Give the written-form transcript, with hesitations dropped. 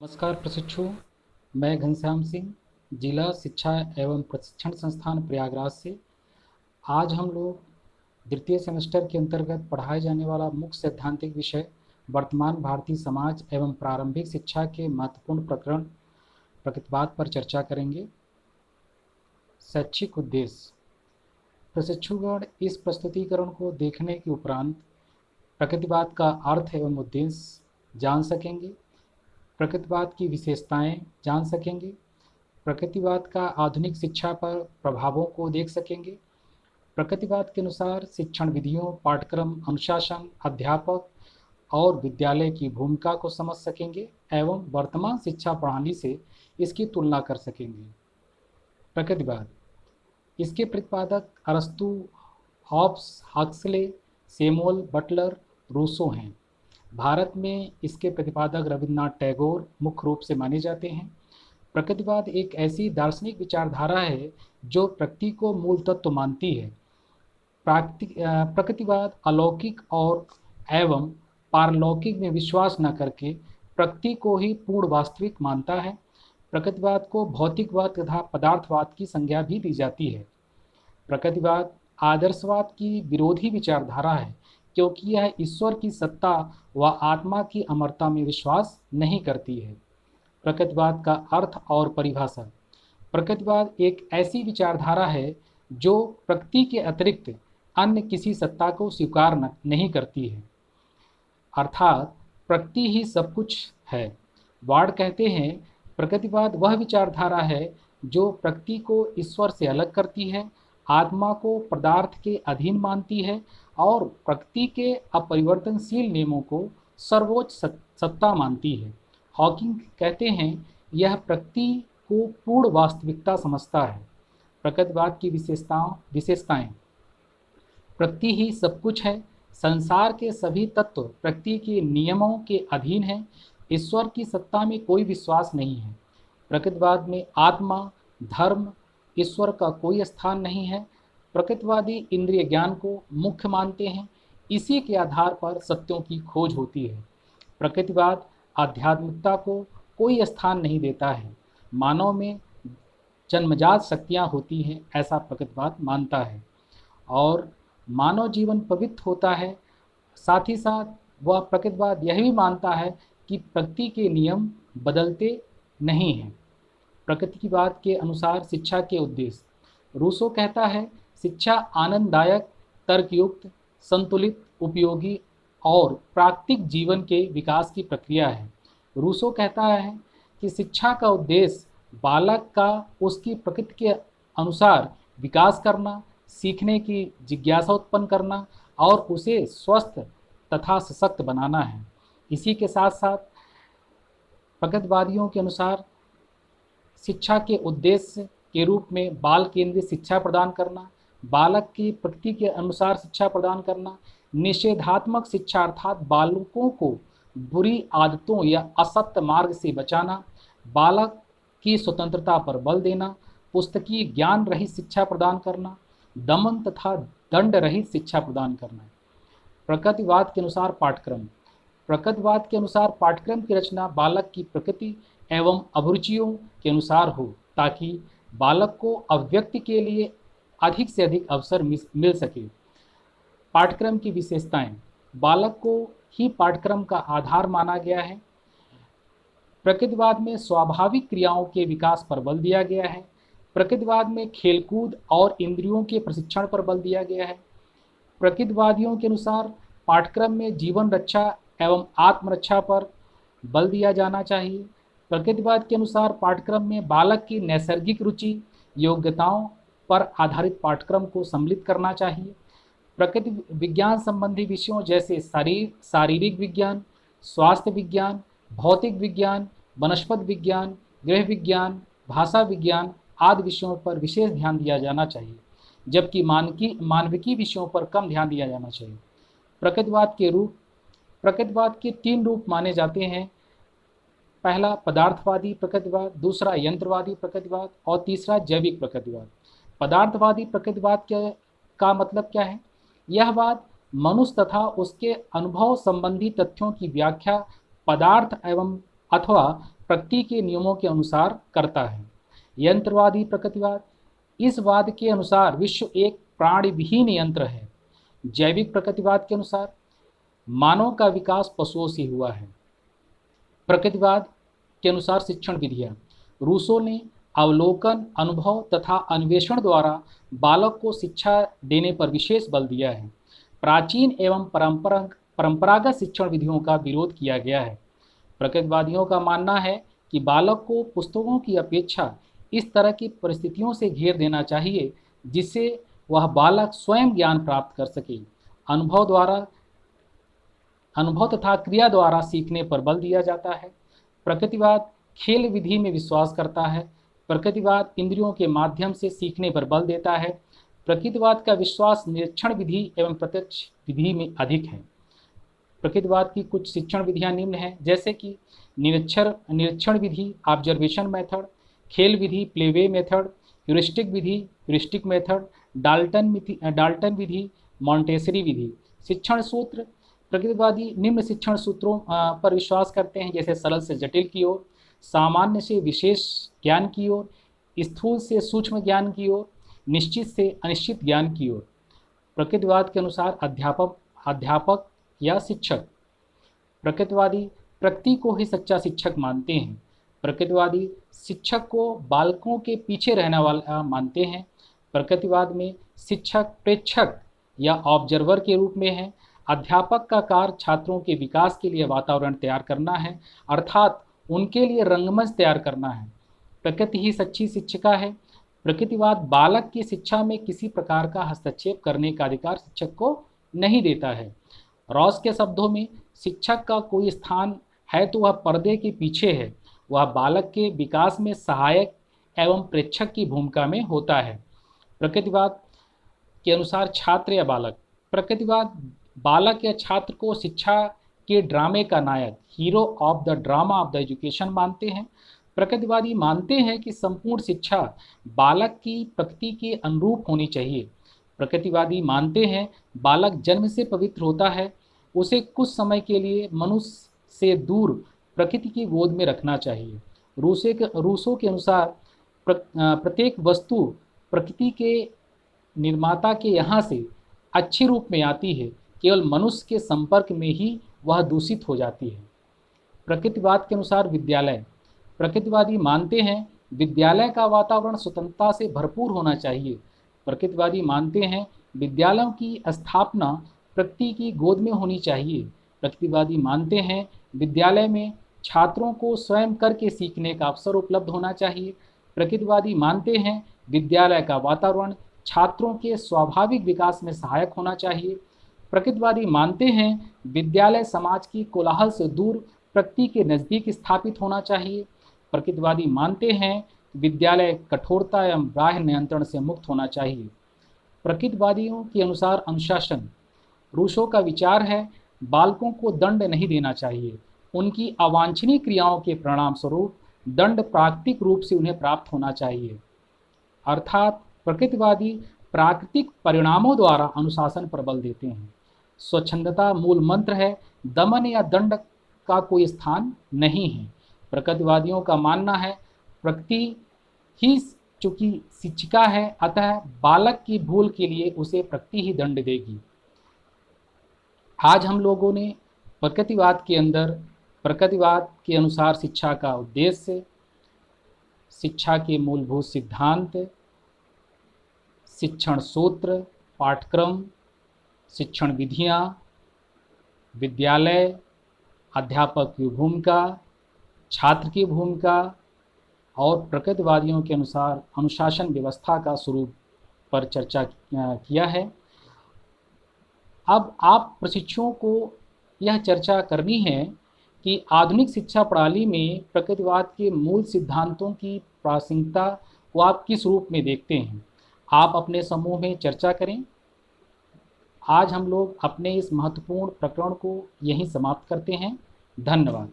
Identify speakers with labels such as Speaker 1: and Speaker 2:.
Speaker 1: नमस्कार प्रशिक्षु। मैं घनश्याम सिंह, जिला शिक्षा एवं प्रशिक्षण संस्थान प्रयागराज से। आज हम लोग द्वितीय सेमेस्टर के अंतर्गत पढ़ाए जाने वाला मुख्य सैद्धांतिक विषय वर्तमान भारतीय समाज एवं प्रारंभिक शिक्षा के महत्वपूर्ण प्रकरण प्रकृतिवाद पर चर्चा करेंगे। शैक्षिक उद्देश्य। प्रशिक्षुगण इस प्रस्तुतिकरण को देखने के उपरांत प्रकृतिवाद का अर्थ एवं उद्देश्य जान सकेंगे, प्रकृतिवाद की विशेषताएं जान सकेंगे, प्रकृतिवाद का आधुनिक शिक्षा पर प्रभावों को देख सकेंगे, प्रकृतिवाद के अनुसार शिक्षण विधियों, पाठ्यक्रम, अनुशासन, अध्यापक और विद्यालय की भूमिका को समझ सकेंगे एवं वर्तमान शिक्षा प्रणाली से इसकी तुलना कर सकेंगे। प्रकृतिवाद, इसके प्रतिपादक अरस्तु, Hobbes, Huxley, Samuel Butler, Rousseau हैं। भारत में इसके प्रतिपादक रविन्द्रनाथ टैगोर मुख्य रूप से माने जाते हैं। प्रकृतिवाद एक ऐसी दार्शनिक विचारधारा है जो प्रकृति को मूल तत्व मानती है। प्रकृतिवाद अलौकिक और एवं पारलौकिक में विश्वास न करके प्रकृति को ही पूर्ण वास्तविक मानता है। प्रकृतिवाद को भौतिकवाद तथा पदार्थवाद की संज्ञा भी दी जाती है। प्रकृतिवाद आदर्शवाद की विरोधी विचारधारा है क्योंकि यह ईश्वर की सत्ता व आत्मा की अमरता में विश्वास नहीं करती है। प्रकृतिवाद का अर्थ और परिभाषा। प्रकृतिवाद एक ऐसी विचारधारा है जो प्रकृति के अतिरिक्त अन्य किसी सत्ता को स्वीकार नहीं करती है, अर्थात प्रकृति ही सब कुछ है। वार्ड कहते हैं, प्रकृतिवाद वह विचारधारा है जो प्रकृति को ईश्वर से अलग करती है, आत्मा को पदार्थ के अधीन मानती है और प्रकृति के अपरिवर्तनशील नियमों को सर्वोच्च सत्ता मानती है। हॉकिंग कहते हैं, यह प्रकृति को पूर्ण वास्तविकता समझता है। प्रकृतिवाद की विशेषताएं। प्रकृति ही सब कुछ है। संसार के सभी तत्व प्रकृति के नियमों के अधीन हैं। ईश्वर की सत्ता में कोई विश्वास नहीं है। प्रकृतिवाद में आत्मा, धर्म, ईश्वर का कोई स्थान नहीं है। प्रकृतिवादी इंद्रिय ज्ञान को मुख्य मानते हैं। इसी के आधार पर सत्यों की खोज होती है। प्रकृतिवाद आध्यात्मिकता को कोई स्थान नहीं देता है। मानव में जन्मजात शक्तियाँ होती हैं, ऐसा प्रकृतिवाद मानता है और मानव जीवन पवित्र होता है। साथ ही साथ वह प्रकृतिवाद यह भी मानता है कि प्रकृति के नियम बदलते नहीं हैं। प्रकृतिवाद के अनुसार शिक्षा के उद्देश्य। रूसो कहता है, शिक्षा आनंददायक, तर्कयुक्त, संतुलित, उपयोगी और प्राकृतिक जीवन के विकास की प्रक्रिया है। रूसो कहता है कि शिक्षा का उद्देश्य बालक का उसकी प्रकृति के अनुसार विकास करना, सीखने की जिज्ञासा उत्पन्न करना और उसे स्वस्थ तथा सशक्त बनाना है। इसी के साथ साथ प्रकृतिवादियों के अनुसार शिक्षा के उद्देश्य के रूप में बाल केंद्रित शिक्षा प्रदान करना, बालक की प्रकृति के अनुसार शिक्षा प्रदान करना, निषेधात्मक शिक्षा अर्थात बालकों को बुरी आदतों या असत्य मार्ग से बचाना, बालक की स्वतंत्रता पर बल देना, पुस्तकीय ज्ञान रहित शिक्षा प्रदान करना, दमन तथा दंड रहित शिक्षा प्रदान करना। प्रकृतिवाद के अनुसार पाठ्यक्रम। प्रकृतिवाद के अनुसार पाठ्यक्रम की रचना बालक की प्रकृति एवं अभिरुचियों के अनुसार हो ताकि बालक को अभिव्यक्ति के लिए अधिक से अधिक अवसर मिल सके। पाठ्यक्रम की विशेषताएं। बालक को ही पाठ्यक्रम का आधार माना गया है। प्रकृतिवाद में स्वाभाविक क्रियाओं के विकास पर बल दिया गया है। प्रकृतिवाद में खेलकूद और इंद्रियों के प्रशिक्षण पर बल दिया गया है। प्रकृतिवादियों के अनुसार पाठ्यक्रम में जीवन रक्षा एवं आत्मरक्षा पर बल दिया जाना चाहिए। प्रकृतिवाद के अनुसार पाठ्यक्रम में बालक की नैसर्गिक रुचि, योग्यताओं पर आधारित पाठ्यक्रम को सम्मिलित करना चाहिए। प्रकृति विज्ञान संबंधी विषयों जैसे शारीरिक विज्ञान, स्वास्थ्य विज्ञान, भौतिक विज्ञान, वनस्पति विज्ञान, गृह विज्ञान, भाषा विज्ञान आदि विषयों पर विशेष ध्यान दिया जाना चाहिए, जबकि मानविकी विषयों पर कम ध्यान दिया जाना चाहिए। प्रकृतिवाद के रूप। प्रकृतिवाद के 3 रूप माने जाते हैं। पहला पदार्थवादी प्रकृतिवाद, दूसरा यंत्रवादी प्रकृतिवाद और तीसरा जैविक प्रकृतिवाद। पदार्थवादी प्रकृतिवाद का मतलब क्या है? यह वाद मनुष्य तथा उसके अनुभव संबंधी तथ्यों की व्याख्या पदार्थ एवं अथवा प्रकृति के नियमों के अनुसार करता है। यंत्रवादी प्रकृतिवाद, इस वाद के अनुसार विश्व एक प्राणी विहीन यंत्र है। जैविक प्रकृतिवाद के अनुसार मानव का विकास पशुओं से हुआ है। प्रकृतिवाद के अनुसार शिक्षण विधियाँ, रूसो ने अवलोकन, अनुभव तथा अन्वेषण द्वारा बालक को शिक्षा देने पर विशेष बल दिया है। प्राचीन एवं परंपरागत शिक्षण विधियों का विरोध किया गया है। प्रकृतिवादियों का मानना है कि बालक को पुस्तकों की अपेक्षा इस तरह की परिस्थितियों से घेर देना चाहिए जिससे वह बालक स्वयं ज्ञान प्राप्त कर सके। अनुभव तथा क्रिया द्वारा सीखने पर बल दिया जाता है। प्रकृतिवाद खेल विधि में विश्वास करता है। प्रकृतिवाद इंद्रियों के माध्यम से सीखने पर बल देता है। प्रकृतिवाद का विश्वास निरीक्षण विधि एवं प्रत्यक्ष विधि में अधिक है। प्रकृतिवाद की कुछ शिक्षण विधियां निम्न हैं, जैसे कि निरीक्षण विधि ऑब्जर्वेशन मेथड, खेल विधि प्लेवे मेथड, ह्यूरिस्टिक विधि ह्यूरिस्टिक मेथड, डाल्टन विधि मॉन्टेसरी विधि। शिक्षण सूत्र, प्रकृतिवादी निम्न शिक्षण सूत्रों पर विश्वास करते हैं, जैसे सरल से जटिल की ओर, सामान्य से विशेष ज्ञान की ओर, स्थूल से सूक्ष्म ज्ञान की ओर, निश्चित से अनिश्चित ज्ञान की ओर। प्रकृतिवाद के अनुसार अध्यापक या शिक्षक, प्रकृतिवादी प्रकृति को ही सच्चा शिक्षक मानते हैं। प्रकृतिवादी शिक्षक को बालकों के पीछे रहने वाला मानते हैं। प्रकृतिवाद में शिक्षक प्रेक्षक या ऑब्जर्वर के रूप में है। अध्यापक का कार्य छात्रों के विकास के लिए वातावरण तैयार करना है, अर्थात उनके लिए रंगमंच तैयार करना है। प्रकृति ही सच्ची शिक्षिका है। प्रकृतिवाद बालक की शिक्षा में किसी प्रकार का हस्तक्षेप करने का अधिकार शिक्षक को नहीं देता है। रॉस के शब्दों में शिक्षक का कोई स्थान है तो वह पर्दे के पीछे है, वह बालक के विकास में सहायक एवं प्रेक्षक की भूमिका में होता है। प्रकृतिवाद के अनुसार छात्र या बालक, प्रकृतिवाद बालक या छात्र को शिक्षा के ड्रामे का नायक, hero of the drama of the education मानते हैं। प्रकृतिवादी मानते हैं कि संपूर्ण शिक्षा बालक की प्रकृति के अनुरूप होनी चाहिए। प्रकृतिवादी मानते हैं बालक जन्म से पवित्र होता है, उसे कुछ समय के लिए मनुष्य से दूर प्रकृति की गोद में रखना चाहिए। रूसो के अनुसार प्रत्येक वस्तु प्रकृति के निर्माता के यहाँ से अच्छे रूप में आती है, केवल मनुष्य के संपर्क में ही वह दूषित हो जाती है। प्रकृतिवाद के अनुसार विद्यालय, प्रकृतिवादी मानते हैं विद्यालय का वातावरण स्वतंत्रता से भरपूर होना चाहिए। प्रकृतिवादी मानते हैं विद्यालयों की स्थापना प्रकृति की गोद में होनी चाहिए। प्रकृतिवादी मानते हैं विद्यालय में छात्रों को स्वयं करके सीखने का अवसर उपलब्ध होना चाहिए। प्रकृतिवादी मानते हैं विद्यालय का वातावरण छात्रों के स्वाभाविक विकास में सहायक होना चाहिए। प्रकृतिवादी मानते हैं विद्यालय समाज की कोलाहल से दूर प्रकृति के नज़दीक स्थापित होना चाहिए। प्रकृतिवादी मानते हैं विद्यालय कठोरता एवं बाह्य नियंत्रण से मुक्त होना चाहिए। प्रकृतिवादियों के अनुसार अनुशासन, रूसो का विचार है बालकों को दंड नहीं देना चाहिए, उनकी अवांछनीय क्रियाओं के परिणाम स्वरूप दंड प्राकृतिक रूप से उन्हें प्राप्त होना चाहिए। अर्थात प्रकृतिवादी प्राकृतिक परिणामों द्वारा अनुशासन पर बल देते हैं। स्वच्छंदता मूल मंत्र है, दमन या दंड का कोई स्थान नहीं है। प्रकृतिवादियों का मानना है प्रकृति ही चूंकि शिक्षिका है, अतः बालक की भूल के लिए उसे प्रकृति ही दंड देगी। आज हम लोगों ने प्रकृतिवाद के अंदर प्रकृतिवाद के अनुसार शिक्षा का उद्देश्य, शिक्षा के मूलभूत सिद्धांत, शिक्षण सूत्र, पाठ्यक्रम, शिक्षण विधियाँ, विद्यालय, अध्यापक की भूमिका, छात्र की भूमिका और प्रकृतिवादियों के अनुसार अनुशासन व्यवस्था का स्वरूप पर चर्चा किया है। अब आप प्रशिक्षुओं को यह चर्चा करनी है कि आधुनिक शिक्षा प्रणाली में प्रकृतिवाद के मूल सिद्धांतों की प्रासंगिकता को आप किस रूप में देखते हैं। आप अपने समूह में चर्चा करें। आज हम लोग अपने इस महत्वपूर्ण प्रकरण को यहीं समाप्त करते हैं। धन्यवाद।